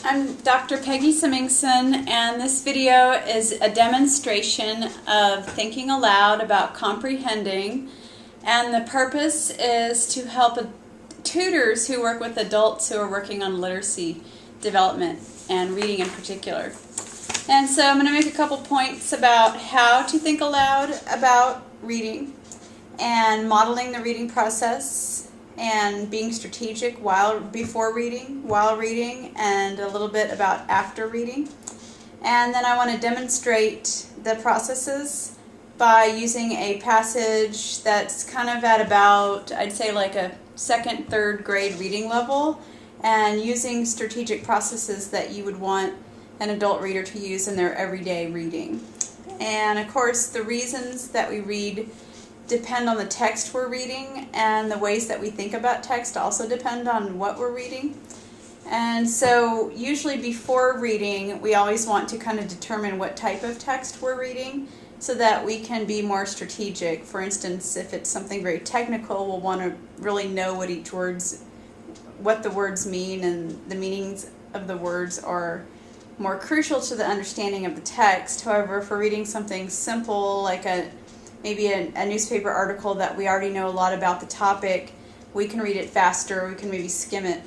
I'm Dr. Peggy Semmingson, and this video is a demonstration of thinking aloud about comprehending, and the purpose is to help tutors who work with adults who are working on literacy development and reading in particular. And so I'm going to make a couple points about how to think aloud about reading and modeling the reading process and being strategic before reading, while reading, and a little bit about after reading. And then I want to demonstrate the processes by using a passage that's kind of at about, I'd say like a second, third grade reading level, and using strategic processes that you would want an adult reader to use in their everyday reading. And of course, the reasons that we read depend on the text we're reading, and the ways that we think about text also depend on what we're reading. And so usually before reading, we always want to kind of determine what type of text we're reading so that we can be more strategic. For instance, if it's something very technical, we'll want to really know what the words mean, and the meanings of the words are more crucial to the understanding of the text. However, if we're reading something simple like maybe a newspaper article that we already know a lot about the topic, we can read it faster, we can maybe skim it.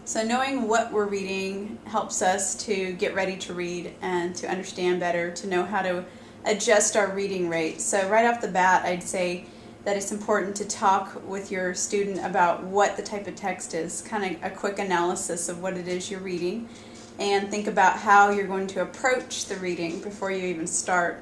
So knowing what we're reading helps us to get ready to read and to understand better, to know how to adjust our reading rate. So right off the bat, I'd say that it's important to talk with your student about what the type of text is, kind of a quick analysis of what it is you're reading, and think about how you're going to approach the reading before you even start.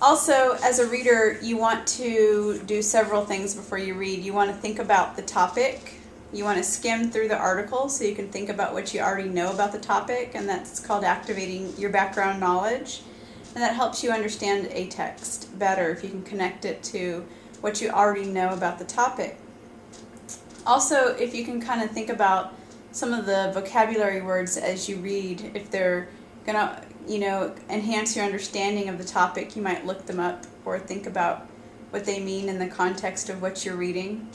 Also, as a reader, you want to do several things before you read. You want to think about the topic. You want to skim through the article so you can think about what you already know about the topic, and that's called activating your background knowledge. And that helps you understand a text better if you can connect it to what you already know about the topic. Also, if you can kind of think about some of the vocabulary words as you read, if they're going to enhance your understanding of the topic, you might look them up or think about what they mean in the context of what you're reading.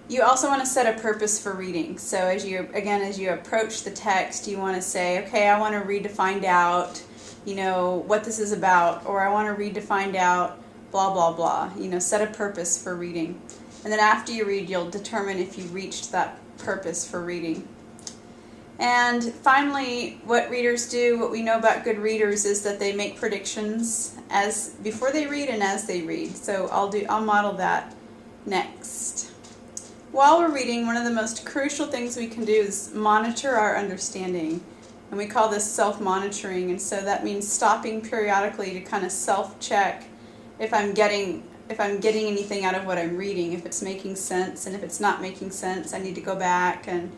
You also want to set a purpose for reading. So as you approach the text, you want to say, okay, I want to read to find out, what this is about, or I want to read to find out blah, blah, blah. Set a purpose for reading. And then after you read, you'll determine if you reached that purpose for reading. And finally, what readers do, what we know about good readers, is that they make predictions before they read and as they read. So I'll model that next. While we're reading, one of the most crucial things we can do is monitor our understanding. And we call this self-monitoring. And so that means stopping periodically to kind of self-check if I'm getting anything out of what I'm reading, if it's making sense, and if it's not making sense, I need to go back and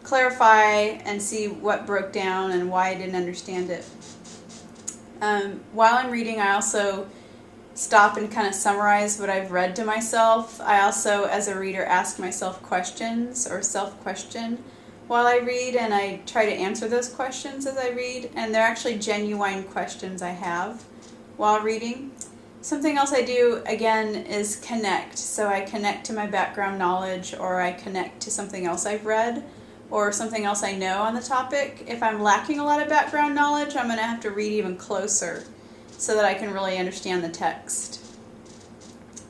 clarify and see what broke down and why I didn't understand it. While I'm reading, I also stop and kind of summarize what I've read to myself. I also, as a reader, ask myself questions or self-question while I read, and I try to answer those questions as I read, and they're actually genuine questions I have while reading. Something else I do, again, is connect. So I connect to my background knowledge, or I connect to something else I've read, or something else I know on the topic. If I'm lacking a lot of background knowledge, I'm going to have to read even closer so that I can really understand the text.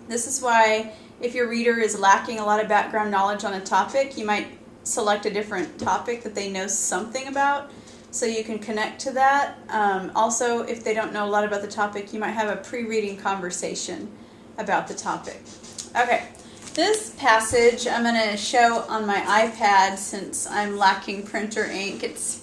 This is why if your reader is lacking a lot of background knowledge on a topic, you might select a different topic that they know something about so you can connect to that. Also, if they don't know a lot about the topic, you might have a pre-reading conversation about the topic. Okay. This passage I'm going to show on my iPad since I'm lacking printer ink. It's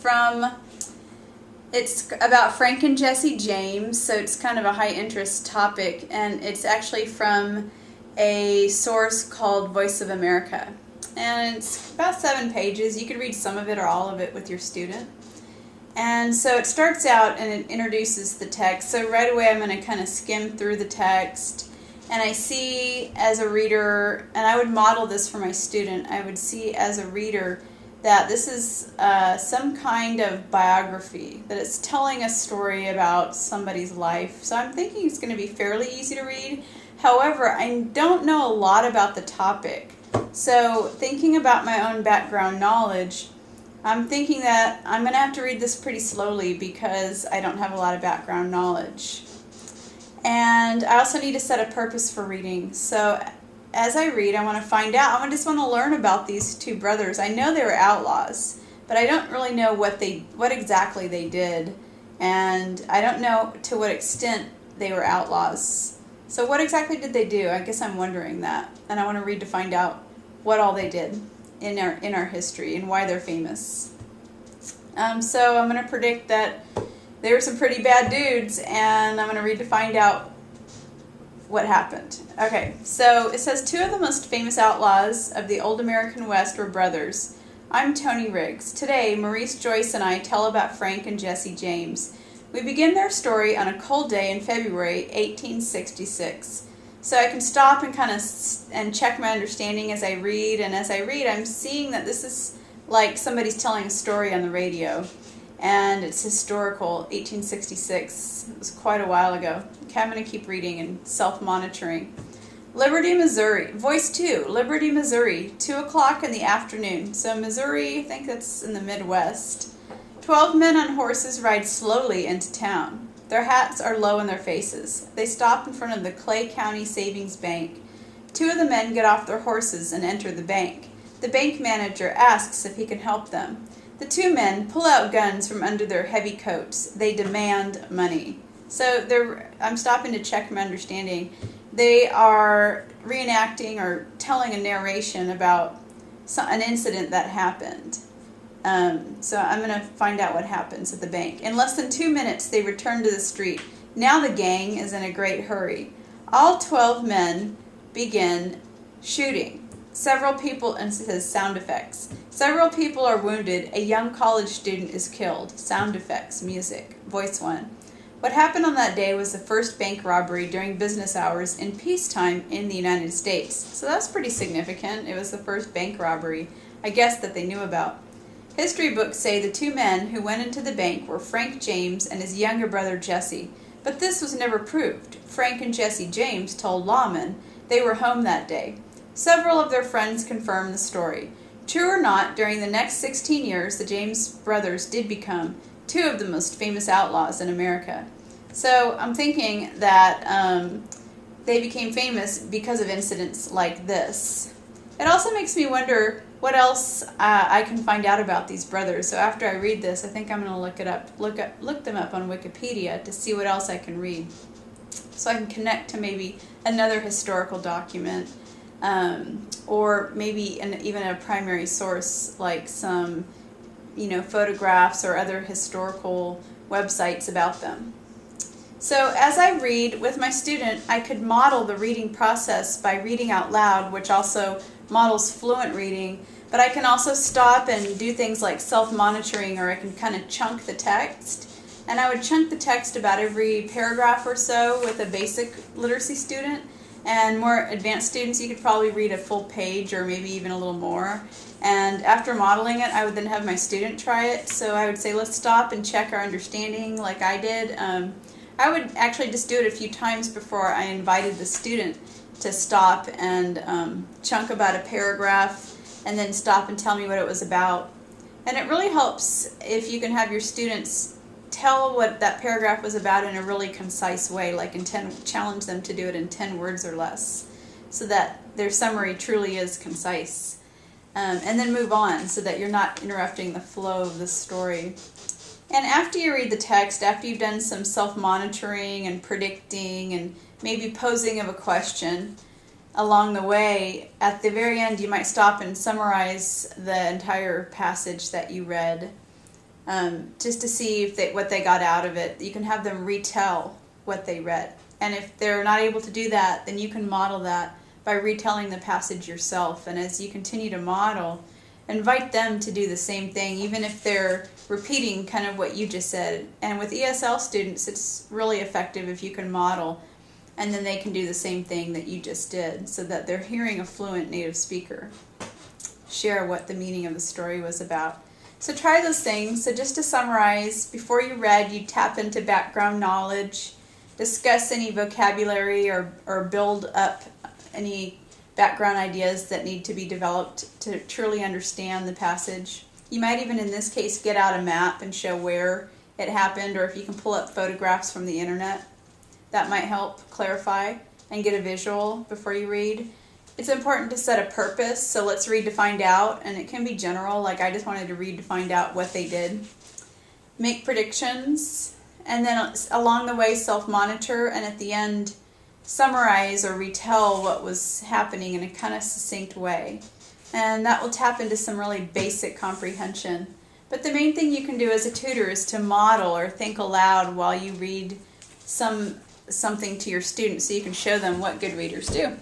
about Frank and Jesse James, so it's kind of a high interest topic, and it's actually from a source called Voice of America. And it's about 7 pages. You could read some of it or all of it with your student. And so it starts out and it introduces the text. So right away I'm going to kind of skim through the text. And I see as a reader, and I would model this for my student, I would see as a reader that this is some kind of biography, that it's telling a story about somebody's life. So I'm thinking it's going to be fairly easy to read. However, I don't know a lot about the topic. So thinking about my own background knowledge, I'm thinking that I'm going to have to read this pretty slowly because I don't have a lot of background knowledge. And I also need to set a purpose for reading. So as I read, I want to find out. I just want to learn about these two brothers. I know they were outlaws, but I don't really know what exactly they did. And I don't know to what extent they were outlaws. So what exactly did they do? I guess I'm wondering that. And I want to read to find out what all they did in our history and why they're famous. So I'm going to predict that they were some pretty bad dudes, and I'm going to read to find out what happened. Okay, so it says, two of the most famous outlaws of the old American West were brothers. I'm Tony Riggs. Today, Maurice Joyce and I tell about Frank and Jesse James. We begin their story on a cold day in February 1866. So I can stop and kind of check my understanding as I read, and as I read, I'm seeing that this is like somebody's telling a story on the radio, and it's historical. 1866. It was quite a while ago. Okay, I'm going to keep reading and self-monitoring. Liberty, Missouri. Voice 2, Liberty, Missouri, 2 o'clock in the afternoon. So Missouri, I think that's in the Midwest. 12 men on horses ride slowly into town. Their hats are low in their faces. They stop in front of the Clay County Savings Bank. Two of the men get off their horses and enter the bank. The bank manager asks if he can help them. The two men pull out guns from under their heavy coats. They demand money. So I'm stopping to check my understanding. They are reenacting or telling a narration about an incident that happened. So I'm going to find out what happens at the bank. In less than 2 minutes, they return to the street. Now the gang is in a great hurry. All 12 men begin shooting. Several people, and it says sound effects. Several people are wounded. A young college student is killed. Sound effects, music. Voice 1. What happened on that day was the first bank robbery during business hours in peacetime in the United States. So that's pretty significant. It was the first bank robbery, I guess, that they knew about. History books say the two men who went into the bank were Frank James and his younger brother Jesse, but this was never proved. Frank and Jesse James told lawmen they were home that day. Several of their friends confirmed the story. True or not, during the next 16 years, the James brothers did become two of the most famous outlaws in America. So I'm thinking that they became famous because of incidents like this. It also makes me wonder what else I can find out about these brothers. So after I read this, I think I'm going to look them up on Wikipedia to see what else I can read, so I can connect to maybe another historical document, or maybe even a primary source like some, photographs or other historical websites about them. So as I read with my student, I could model the reading process by reading out loud, which also models fluent reading, but I can also stop and do things like self-monitoring, or I can kind of chunk the text. And I would chunk the text about every paragraph or so with a basic literacy student. And more advanced students, you could probably read a full page or maybe even a little more. And after modeling it, I would then have my student try it. So I would say, let's stop and check our understanding like I did. I would actually just do it a few times before I invited the student to stop and chunk about a paragraph and then stop and tell me what it was about. And it really helps if you can have your students tell what that paragraph was about in a really concise way, like challenge them to do it in 10 words or less, so that their summary truly is concise. And then move on so that you're not interrupting the flow of the story. And after you read the text, after you've done some self-monitoring and predicting and maybe posing of a question along the way, at the very end you might stop and summarize the entire passage that you read, just to see what they got out of it. You can have them retell what they read. And if they're not able to do that, then you can model that by retelling the passage yourself. And as you continue to model, invite them to do the same thing, even if they're repeating kind of what you just said. And with ESL students, it's really effective if you can model, and then they can do the same thing that you just did, so that they're hearing a fluent native speaker share what the meaning of the story was about. So try those things. So just to summarize, before you read, you tap into background knowledge, discuss any vocabulary or build up any background ideas that need to be developed to truly understand the passage. You might even, in this case, get out a map and show where it happened, or if you can pull up photographs from the internet, that might help clarify and get a visual before you read. It's important to set a purpose, so let's read to find out, and it can be general, like I just wanted to read to find out what they did. Make predictions, and then along the way self-monitor, and at the end summarize or retell what was happening in a kind of succinct way. And that will tap into some really basic comprehension. But the main thing you can do as a tutor is to model or think aloud while you read something to your students, so you can show them what good readers do.